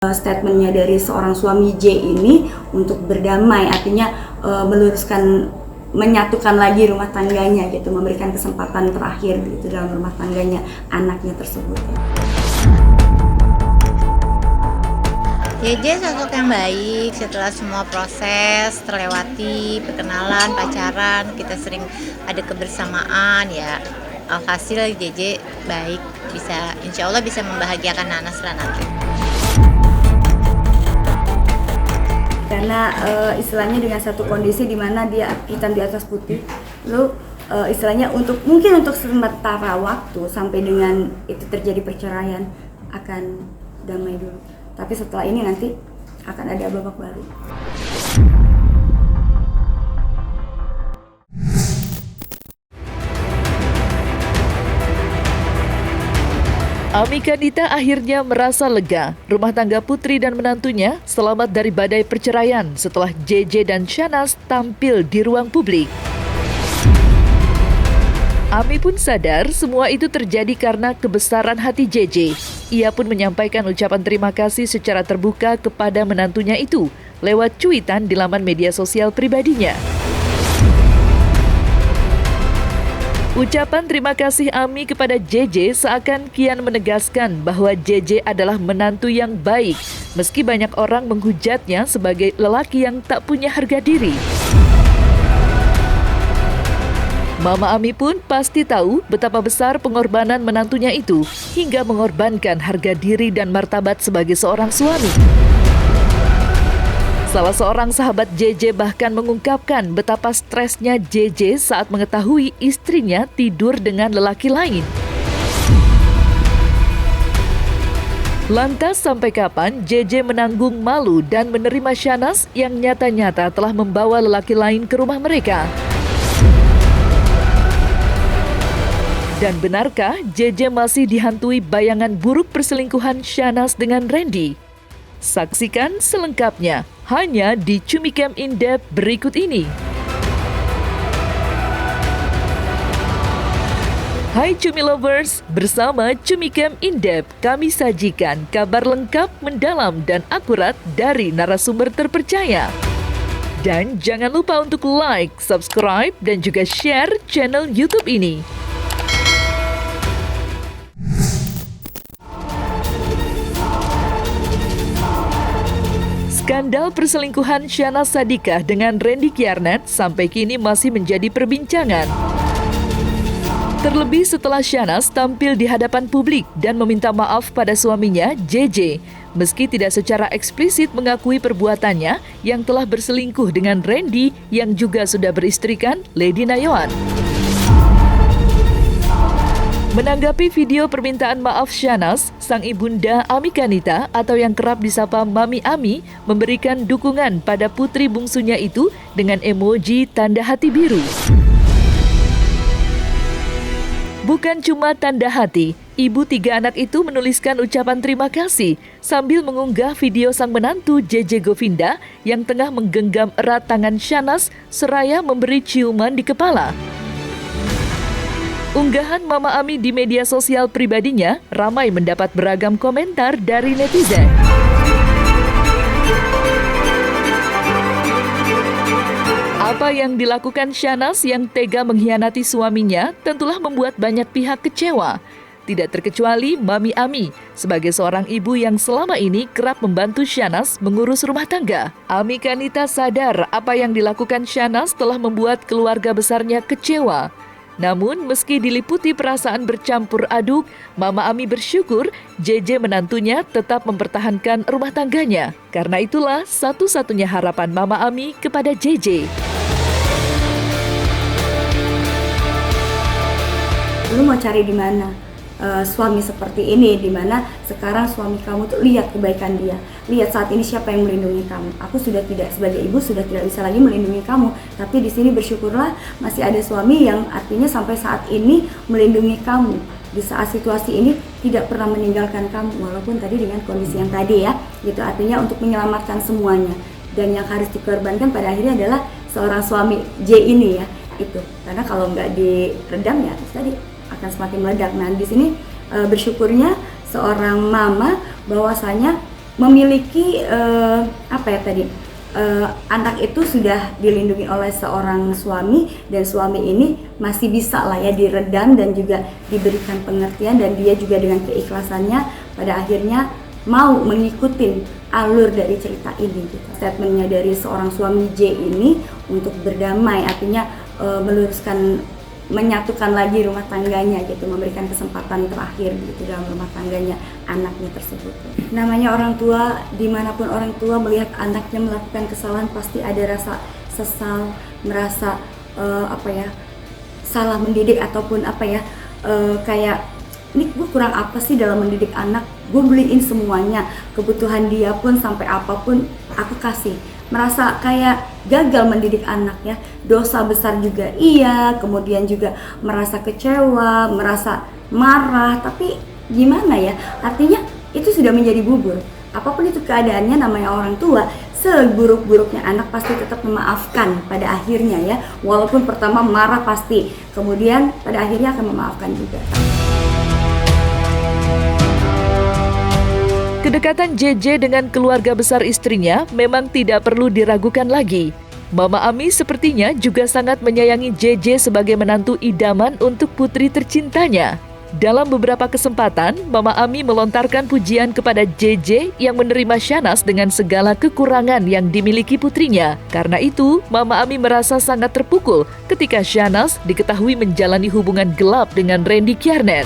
Statementnya dari seorang suami J ini untuk berdamai, artinya meluruskan, menyatukan lagi rumah tangganya gitu, memberikan kesempatan terakhir gitu dalam rumah tangganya anaknya tersebut. JJ sosok yang baik. Setelah semua proses terlewati, perkenalan, pacaran, kita sering ada kebersamaan ya. Alhasil JJ baik, insya Allah bisa membahagiakan Nanas dan nanti. Karena istilahnya dengan satu kondisi di mana dia hitam di atas putih, lalu istilahnya mungkin untuk sementara waktu sampai dengan itu terjadi perceraian akan damai dulu. Tapi setelah ini nanti akan ada babak baru. Ami Kanita akhirnya merasa lega. Rumah tangga putri dan menantunya selamat dari badai perceraian setelah JJ dan Shahnaz tampil di ruang publik. Ami pun sadar semua itu terjadi karena kebesaran hati JJ. Ia pun menyampaikan ucapan terima kasih secara terbuka kepada menantunya itu lewat cuitan di laman media sosial pribadinya. Ucapan terima kasih Ami kepada JJ seakan kian menegaskan bahwa JJ adalah menantu yang baik, meski banyak orang menghujatnya sebagai lelaki yang tak punya harga diri. Mama Ami pun pasti tahu betapa besar pengorbanan menantunya itu hingga mengorbankan harga diri dan martabat sebagai seorang suami. Salah seorang sahabat JJ bahkan mengungkapkan betapa stresnya JJ saat mengetahui istrinya tidur dengan lelaki lain. Lantas sampai kapan JJ menanggung malu dan menerima Shahnaz yang nyata-nyata telah membawa lelaki lain ke rumah mereka? Dan benarkah JJ masih dihantui bayangan buruk perselingkuhan Shahnaz dengan Randy? Saksikan selengkapnya hanya di Cumi Camp In Depth berikut ini. Hai Cumi Lovers, bersama Cumi Camp In Depth kami sajikan kabar lengkap, mendalam, dan akurat dari narasumber terpercaya. Dan jangan lupa untuk like, subscribe, dan juga share channel YouTube ini. Skandal perselingkuhan Shahnaz Sadiqah dengan Randy Kiernet sampai kini masih menjadi perbincangan. Terlebih setelah Shahnaz tampil di hadapan publik dan meminta maaf pada suaminya, JJ, meski tidak secara eksplisit mengakui perbuatannya yang telah berselingkuh dengan Randy yang juga sudah beristrikan Lady Nayoan. Menanggapi video permintaan maaf Shahnaz, sang ibunda Ami Kanita atau yang kerap disapa Mami Ami memberikan dukungan pada putri bungsunya itu dengan emoji tanda hati biru. Bukan cuma tanda hati, ibu 3 anak itu menuliskan ucapan terima kasih sambil mengunggah video sang menantu JJ Govinda yang tengah menggenggam erat tangan Shahnaz seraya memberi ciuman di kepala. Unggahan Mama Ami di media sosial pribadinya ramai mendapat beragam komentar dari netizen. Apa yang dilakukan Shahnaz yang tega mengkhianati suaminya tentulah membuat banyak pihak kecewa. Tidak terkecuali Mami Ami sebagai seorang ibu yang selama ini kerap membantu Shahnaz mengurus rumah tangga. Ami Kanita sadar apa yang dilakukan Shahnaz telah membuat keluarga besarnya kecewa. Namun, meski diliputi perasaan bercampur aduk, Mama Ami bersyukur JJ menantunya tetap mempertahankan rumah tangganya. Karena itulah satu-satunya harapan Mama Ami kepada JJ. Lu mau cari di mana? Suami seperti ini, di mana sekarang suami kamu tuh lihat kebaikan dia, lihat saat ini siapa yang melindungi kamu. Aku sudah tidak, sebagai ibu sudah tidak bisa lagi melindungi kamu, tapi di sini bersyukurlah masih ada suami yang artinya sampai saat ini melindungi kamu, di saat situasi ini tidak pernah meninggalkan kamu, walaupun tadi dengan kondisi yang tadi ya, gitu, artinya untuk menyelamatkan semuanya. Dan yang harus dikorbankan pada akhirnya adalah seorang suami J ini ya, itu karena kalau nggak diredam ya tadi akan semakin meledak. Nah di sini bersyukurnya seorang mama bahwasanya memiliki apa ya tadi, anak itu sudah dilindungi oleh seorang suami, dan suami ini masih bisa lah ya diredam dan juga diberikan pengertian, dan dia juga dengan keikhlasannya pada akhirnya mau mengikuti alur dari cerita ini gitu. Statementnya dari seorang suami J ini untuk berdamai, artinya meluruskan, menyatukan lagi rumah tangganya gitu, memberikan kesempatan terakhir gitu dalam rumah tangganya anaknya tersebut. Namanya orang tua, dimanapun orang tua melihat anaknya melakukan kesalahan pasti ada rasa sesal, merasa salah mendidik, ataupun kayak ini gue kurang apa sih dalam mendidik anak, gue beliin semuanya, kebutuhan dia pun sampai apapun aku kasih, merasa kayak gagal mendidik anak ya, dosa besar juga iya, kemudian juga merasa kecewa, merasa marah, tapi gimana ya, artinya itu sudah menjadi bubur. Apapun itu keadaannya, namanya orang tua, seburuk-buruknya anak pasti tetap memaafkan pada akhirnya ya, walaupun pertama marah pasti, kemudian pada akhirnya akan memaafkan juga. Kedekatan JJ dengan keluarga besar istrinya memang tidak perlu diragukan lagi. Mama Ami sepertinya juga sangat menyayangi JJ sebagai menantu idaman untuk putri tercintanya. Dalam beberapa kesempatan, Mama Ami melontarkan pujian kepada JJ yang menerima Shahnaz dengan segala kekurangan yang dimiliki putrinya. Karena itu, Mama Ami merasa sangat terpukul ketika Shahnaz diketahui menjalani hubungan gelap dengan Randy Kjarner.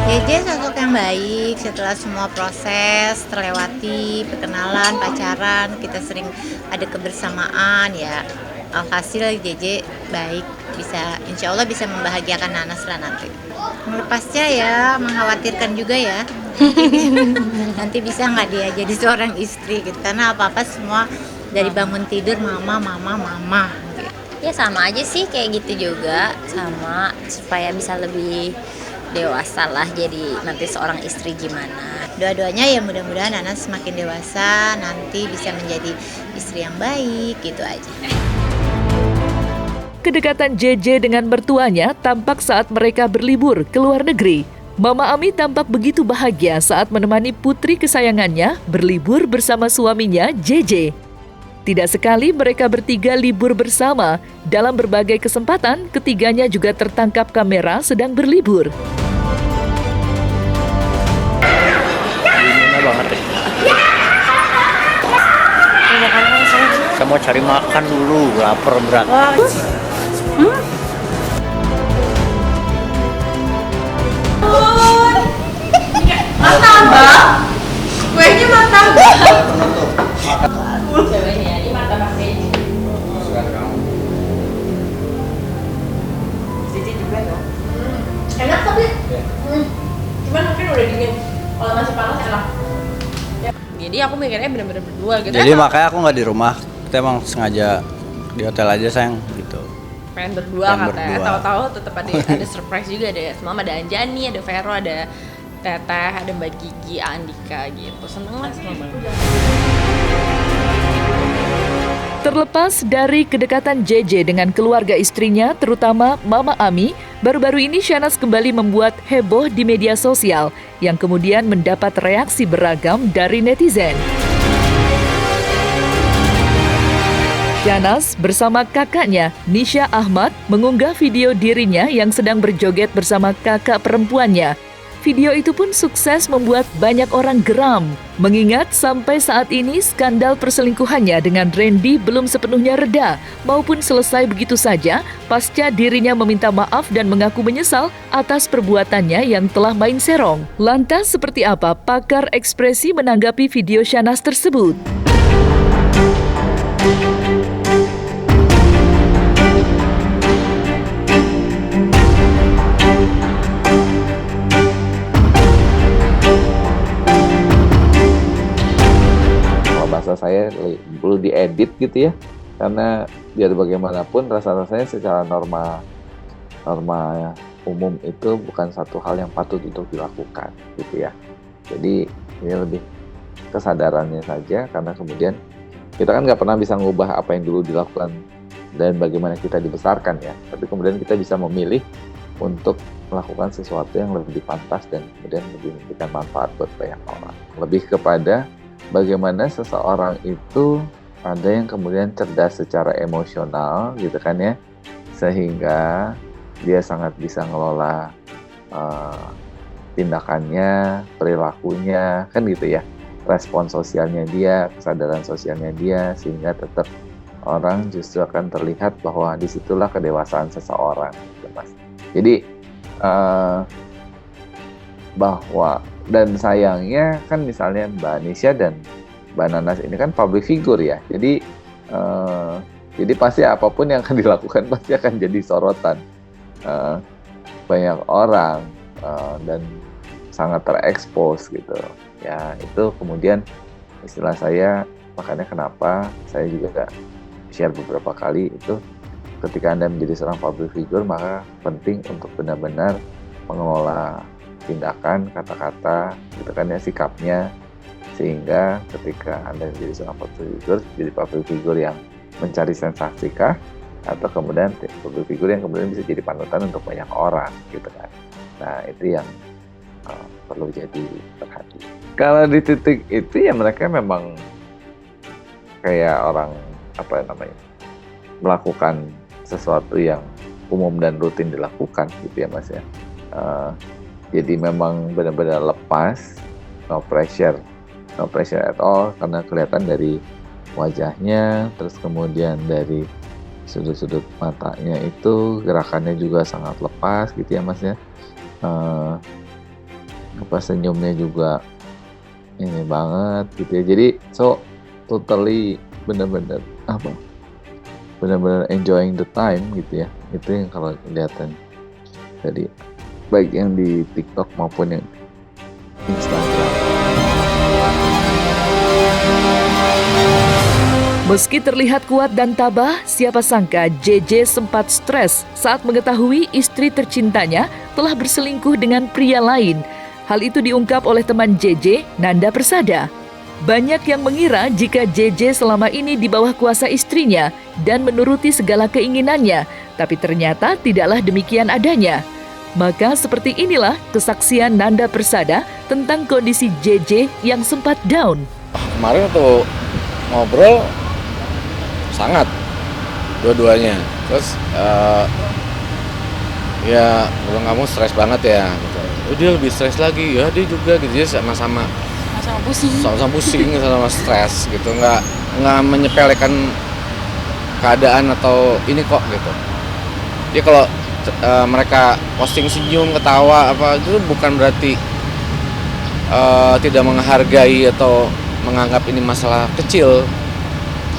JJ sosok yang baik, setelah semua proses terlewati, perkenalan, pacaran, kita sering ada kebersamaan ya. Alhasil JJ baik, insya Allah bisa membahagiakan Nanas lah nanti. Melepasnya ya mengkhawatirkan juga ya. Nanti bisa nggak dia jadi seorang istri gitu, karena apa-apa semua dari bangun tidur mama gitu. Ya sama aja sih kayak gitu juga, sama supaya bisa lebih dewasa lah jadi nanti seorang istri gimana. Dua-duanya ya mudah-mudahan Nanas semakin dewasa nanti bisa menjadi istri yang baik gitu aja. Kedekatan JJ dengan mertuanya tampak saat mereka berlibur ke luar negeri. Mama Ami tampak begitu bahagia saat menemani putri kesayangannya berlibur bersama suaminya JJ. Tidak sekali mereka bertiga libur bersama, dalam berbagai kesempatan ketiganya juga tertangkap kamera sedang berlibur. Gimana banget deh. Saya mau cari makan dulu, lapar berat. Martabak? Kuenya martabak? Enak tapi cuman mungkin udah dingin, kalau masih panas enak. Jadi aku mikirnya bener-bener berdua gitu. Jadi makanya aku nggak di rumah, kita emang sengaja di hotel aja sayang gitu. Pengen berdua Pengen katanya, berdua. tahu-tahu tetap ada surprise juga, ada Mama, ada Anjani, ada Vero, ada Teteh, ada Mbak Gigi, Andika gitu. Seneng lah sama Bang. Terlepas dari kedekatan JJ dengan keluarga istrinya, terutama Mama Ami, baru-baru ini Shahnaz kembali membuat heboh di media sosial yang kemudian mendapat reaksi beragam dari netizen. Shahnaz bersama kakaknya, Nisha Ahmad, mengunggah video dirinya yang sedang berjoget bersama kakak perempuannya. Video itu pun sukses membuat banyak orang geram, mengingat sampai saat ini skandal perselingkuhannya dengan Randy belum sepenuhnya reda maupun selesai begitu saja pasca dirinya meminta maaf dan mengaku menyesal atas perbuatannya yang telah main serong. Lantas seperti apa pakar ekspresi menanggapi video Shahnaz tersebut? Bahasa saya perlu diedit gitu ya, karena biar bagaimanapun rasa-rasanya secara norma umum itu bukan satu hal yang patut untuk dilakukan gitu ya. Jadi ini lebih kesadarannya saja, karena kemudian kita kan nggak pernah bisa mengubah apa yang dulu dilakukan dan bagaimana kita dibesarkan ya, tapi kemudian kita bisa memilih untuk melakukan sesuatu yang lebih pantas dan kemudian lebih memberikan manfaat buat banyak orang. Lebih kepada bagaimana seseorang itu ada yang kemudian cerdas secara emosional gitu kan ya, sehingga dia sangat bisa ngelola tindakannya, perilakunya, kan gitu ya, respon sosialnya dia, kesadaran sosialnya dia, sehingga tetap orang justru akan terlihat bahwa disitulah kedewasaan seseorang, gitu Mas. Jadi bahwa, dan sayangnya kan misalnya Mbak Nisha dan Mbak Nanas ini kan public figure ya, jadi pasti apapun yang akan dilakukan pasti akan jadi sorotan banyak orang dan sangat terekspos gitu ya. Itu kemudian istilah saya, makanya kenapa saya juga share beberapa kali itu, ketika Anda menjadi seorang public figure maka penting untuk benar-benar mengelola tindakan, kata-kata gitu kan ya, sikapnya, sehingga ketika Anda menjadi seorang public figure yang mencari sensasi kah, atau kemudian public figure yang kemudian bisa jadi panutan untuk banyak orang gitu kan. Nah itu yang perlu jadi perhatian. Kalau di titik itu ya mereka memang kayak orang apa namanya, melakukan sesuatu yang umum dan rutin dilakukan gitu ya Mas ya. Jadi memang benar-benar lepas, no pressure at all, karena kelihatan dari wajahnya, terus kemudian dari sudut-sudut matanya itu gerakannya juga sangat lepas gitu ya Mas ya. Senyumnya juga ini banget gitu ya. Jadi totally benar-benar enjoying the time gitu ya. Itu yang kalau kelihatan dari baik yang di TikTok maupun yang Instagram. Meski terlihat kuat dan tabah, siapa sangka JJ sempat stres saat mengetahui istri tercintanya telah berselingkuh dengan pria lain. Hal itu diungkap oleh teman JJ, Nanda Persada. Banyak yang mengira jika JJ selama ini di bawah kuasa istrinya dan menuruti segala keinginannya, tapi ternyata tidaklah demikian adanya. Maka seperti inilah kesaksian Nanda Persada tentang kondisi JJ yang sempat down. Kemarin waktu ngobrol sangat dua-duanya, terus ya kalau kamu stres banget ya, dia lebih stres lagi ya, dia juga gitu, dia sama-sama pusing, sama stres gitu, nggak menyepelekan keadaan atau ini kok gitu. Dia kalau mereka posting senyum, ketawa apa itu bukan berarti tidak menghargai atau menganggap ini masalah kecil,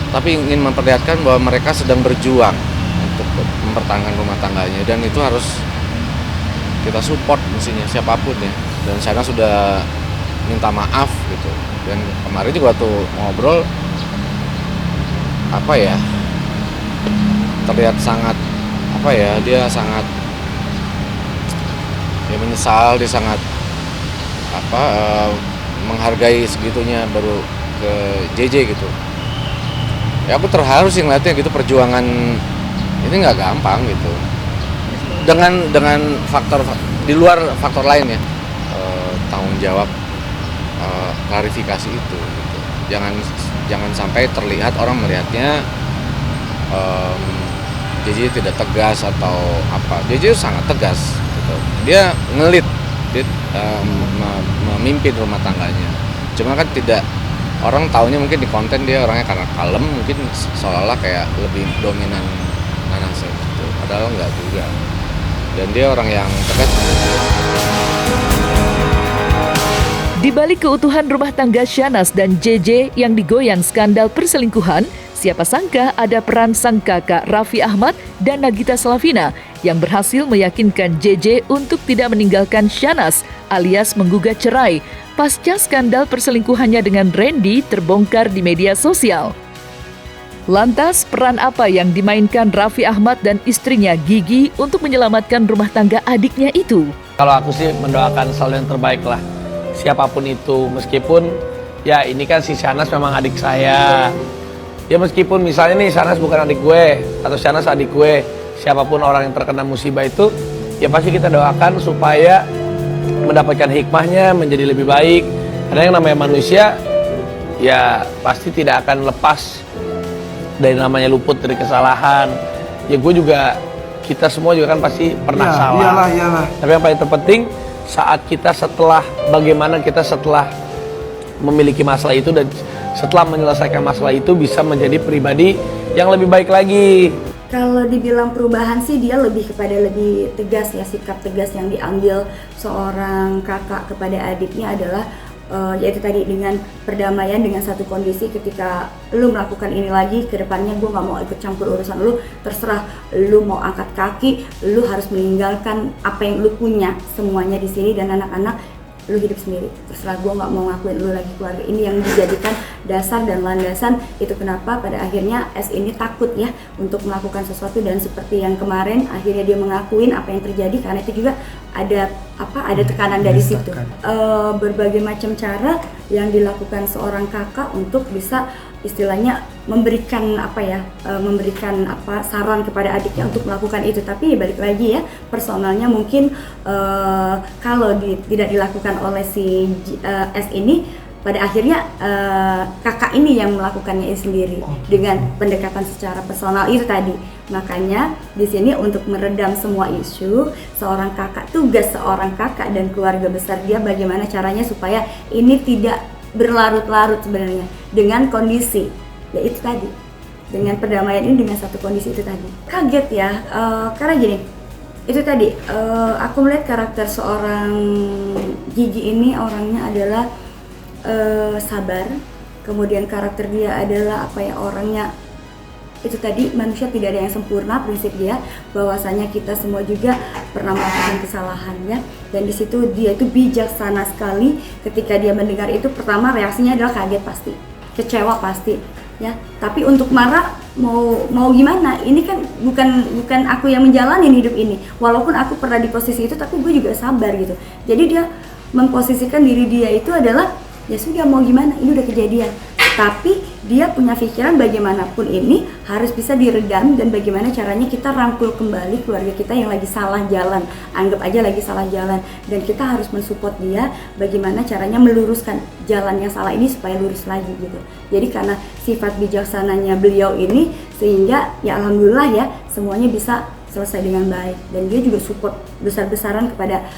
tapi ingin memperlihatkan bahwa mereka sedang berjuang untuk mempertahankan rumah tangganya, dan itu harus kita support mestinya siapapun ya. Dan saya sudah minta maaf gitu, dan kemarin juga waktu ngobrol apa ya, terlihat sangat apa ya, dia sangat ya menyesal, dia sangat menghargai segitunya baru ke JJ gitu. Ya aku terharu sih ngeliatnya gitu, perjuangan ini nggak gampang gitu, dengan faktor di luar faktor lain ya, tanggung jawab klarifikasi itu gitu. Jangan sampai terlihat orang melihatnya JJ tidak tegas atau apa. JJ sangat tegas gitu. Dia ngelit, dia memimpin rumah tangganya. Cuma kan tidak, orang taunya mungkin di konten dia orangnya karena kalem, mungkin seolah-olah kayak lebih dominan Nanas gitu. Padahal enggak juga. Dan dia orang yang tegas. Di balik keutuhan rumah tangga Shanaz dan JJ yang digoyang skandal perselingkuhan, siapa sangka ada peran sang kakak Raffi Ahmad dan Nagita Slavina yang berhasil meyakinkan JJ untuk tidak meninggalkan Shanaz alias menggugat cerai pasca skandal perselingkuhannya dengan Randy terbongkar di media sosial. Lantas, peran apa yang dimainkan Raffi Ahmad dan istrinya Gigi untuk menyelamatkan rumah tangga adiknya itu? Kalau aku sih mendoakan selalu yang terbaik lah. Siapapun itu, meskipun ya ini kan si Shanaz memang adik saya. Ya meskipun misalnya nih Shanaz bukan adik gue atau Shanaz adik gue, siapapun orang yang terkena musibah itu ya pasti kita doakan supaya mendapatkan hikmahnya menjadi lebih baik. Karena yang namanya manusia ya pasti tidak akan lepas dari namanya luput dari kesalahan. Ya gue juga, kita semua juga kan pasti pernah salah. Iyalah. Tapi yang paling terpenting saat kita bagaimana kita setelah memiliki masalah itu dan setelah menyelesaikan masalah itu bisa menjadi pribadi yang lebih baik lagi. Kalau dibilang perubahan sih dia lebih tegas ya, sikap tegas yang diambil seorang kakak kepada adiknya adalah yaitu tadi dengan perdamaian, dengan satu kondisi ketika lu melakukan ini lagi, kedepannya gue nggak mau ikut campur urusan lu, terserah lu mau angkat kaki, lu harus meninggalkan apa yang lu punya semuanya di sini dan anak-anak lu hidup sendiri, terserah gue nggak mau ngakuin lu lagi keluarga. Ini yang dijadikan dasar dan landasan. Itu kenapa pada akhirnya S ini takut ya untuk melakukan sesuatu, dan seperti yang kemarin akhirnya dia mengakuin apa yang terjadi karena itu juga ada tekanan dari situ. Berbagai macam cara yang dilakukan seorang kakak untuk bisa istilahnya memberikan saran kepada adiknya untuk melakukan itu. Tapi balik lagi ya, personalnya mungkin kalau tidak dilakukan oleh si S ini, pada akhirnya kakak ini yang melakukannya sendiri dengan pendekatan secara personal itu tadi. Makanya di sini untuk meredam semua isu, tugas seorang kakak dan keluarga besar dia bagaimana caranya supaya ini tidak berlarut-larut sebenarnya dengan kondisi yaitu tadi, dengan perdamaian ini, dengan satu kondisi itu tadi. Kaget ya, karena gini, itu tadi aku melihat karakter seorang Gigi ini orangnya adalah sabar, kemudian karakter dia adalah orangnya itu tadi, manusia tidak ada yang sempurna, prinsip dia bahwasanya kita semua juga pernah melakukan kesalahan ya, dan di situ dia itu bijaksana sekali. Ketika dia mendengar itu, pertama reaksinya adalah kaget pasti, kecewa pasti ya, tapi untuk marah mau gimana, ini kan bukan aku yang menjalani hidup ini, walaupun aku pernah di posisi itu tapi gue juga sabar gitu. Jadi dia memposisikan diri dia itu adalah ya sudah, mau gimana, ini udah kejadian, tapi dia punya pikiran bagaimanapun ini harus bisa diredam, dan bagaimana caranya kita rangkul kembali keluarga kita yang lagi salah jalan, anggap aja lagi salah jalan, dan kita harus mensupport dia bagaimana caranya meluruskan jalan yang salah ini supaya lurus lagi gitu. Jadi karena sifat bijaksananya beliau ini, sehingga ya alhamdulillah ya semuanya bisa selesai dengan baik, dan dia juga support besar-besaran kepada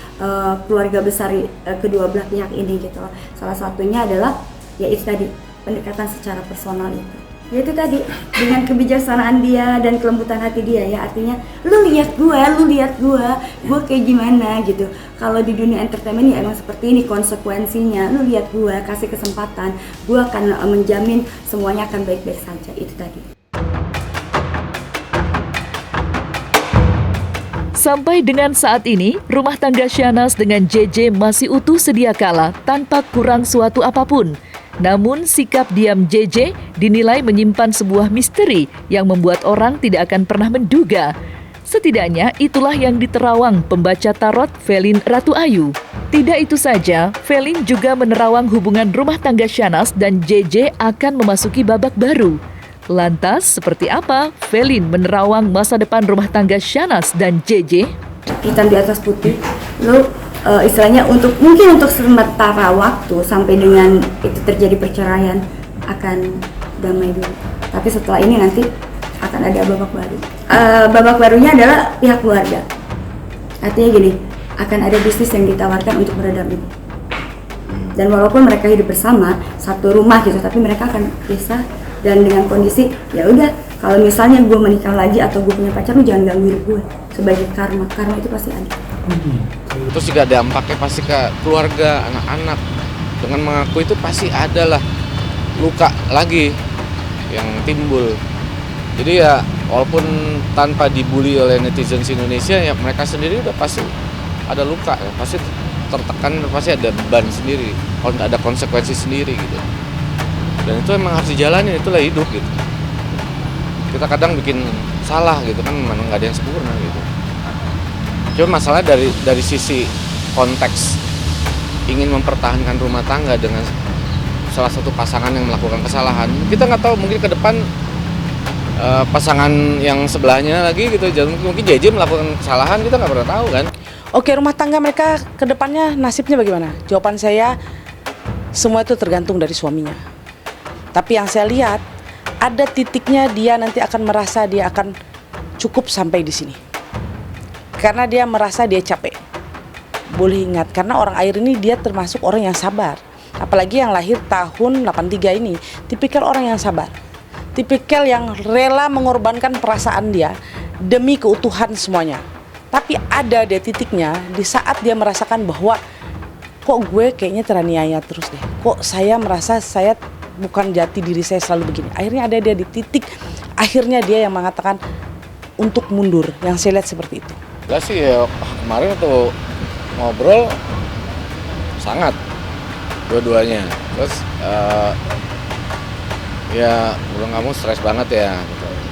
keluarga besar kedua belah pihak ini gitu. Salah satunya adalah ya itu tadi, pendekatan secara personal itu. Ya itu tadi, dengan kebijaksanaan dia dan kelembutan hati dia ya, artinya lu lihat gua kayak gimana gitu. Kalau di dunia entertainment ya emang seperti ini konsekuensinya. Lu lihat gua, kasih kesempatan, gua akan menjamin semuanya akan baik-baik saja. Itu tadi. Sampai dengan saat ini, rumah tangga Syahnaz dengan JJ masih utuh sedia kala tanpa kurang suatu apapun. Namun sikap diam JJ dinilai menyimpan sebuah misteri yang membuat orang tidak akan pernah menduga. Setidaknya itulah yang diterawang pembaca tarot Velin Ratu Ayu. Tidak itu saja, Velin juga menerawang hubungan rumah tangga Syahnaz dan JJ akan memasuki babak baru. Lantas, seperti apa Velin menerawang masa depan rumah tangga Syahnaz dan JJ? Hitam di atas putih, istilahnya untuk sementara waktu sampai dengan itu terjadi perceraian akan damai dulu. Tapi setelah ini nanti akan ada babak baru. Babak barunya adalah pihak keluarga. Artinya gini, akan ada bisnis yang ditawarkan untuk meredam ini. Dan walaupun mereka hidup bersama satu rumah gitu, tapi mereka akan pisah. Dan dengan kondisi ya udah, kalau misalnya gue menikah lagi atau gue punya pacar, lu jangan ganggu hidup gue, sebagai karma itu pasti ada. Terus juga dampaknya pasti ke keluarga, anak-anak. Dengan mengaku itu pasti ada lah luka lagi yang timbul. Jadi ya walaupun tanpa dibully oleh netizen Indonesia, ya mereka sendiri udah pasti ada luka, ya pasti tertekan, pasti ada beban sendiri, ada konsekuensi sendiri gitu. Dan itu emang harus dijalani, itulah hidup gitu. Kita kadang bikin salah gitu kan, memang nggak ada yang sempurna gitu. Cuma masalah dari sisi konteks ingin mempertahankan rumah tangga dengan salah satu pasangan yang melakukan kesalahan, kita nggak tahu, mungkin ke depan pasangan yang sebelahnya lagi gitu. Mungkin JJ melakukan kesalahan, kita nggak pernah tahu kan. Oke, rumah tangga mereka ke depannya nasibnya bagaimana? Jawaban saya, semua itu tergantung dari suaminya. Tapi yang saya lihat, ada titiknya dia nanti akan merasa dia akan cukup sampai di sini. Karena dia merasa dia capek. Boleh ingat, karena orang air ini dia termasuk orang yang sabar. Apalagi yang lahir tahun 83 ini, tipikal orang yang sabar. Tipikal yang rela mengorbankan perasaan dia demi keutuhan semuanya. Tapi ada deh titiknya di saat dia merasakan bahwa kok gue kayaknya teraniaya terus deh. Kok saya merasa saya bukan jati diri saya selalu begini. Akhirnya ada dia di titik akhirnya dia yang mengatakan untuk mundur. Yang saya lihat seperti itu. Enggak sih ya, kemarin tuh ngobrol sangat dua-duanya. Terus ya bilang kamu stres banget ya.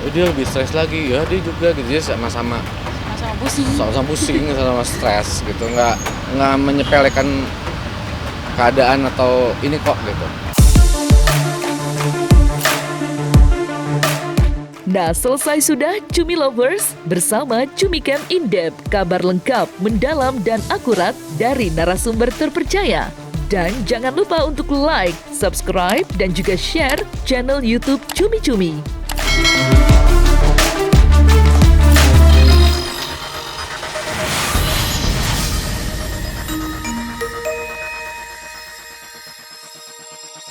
Oh, dia lebih stres lagi ya, dia juga gitu, dia sama-sama pusing, sama stres gitu, nggak menyepelekan keadaan atau ini kok gitu. Nah, selesai sudah Cumi Lovers bersama Cumi Camp In-Depth, kabar lengkap, mendalam dan akurat dari narasumber terpercaya. Dan jangan lupa untuk like, subscribe, dan juga share channel YouTube Cumi Cumi.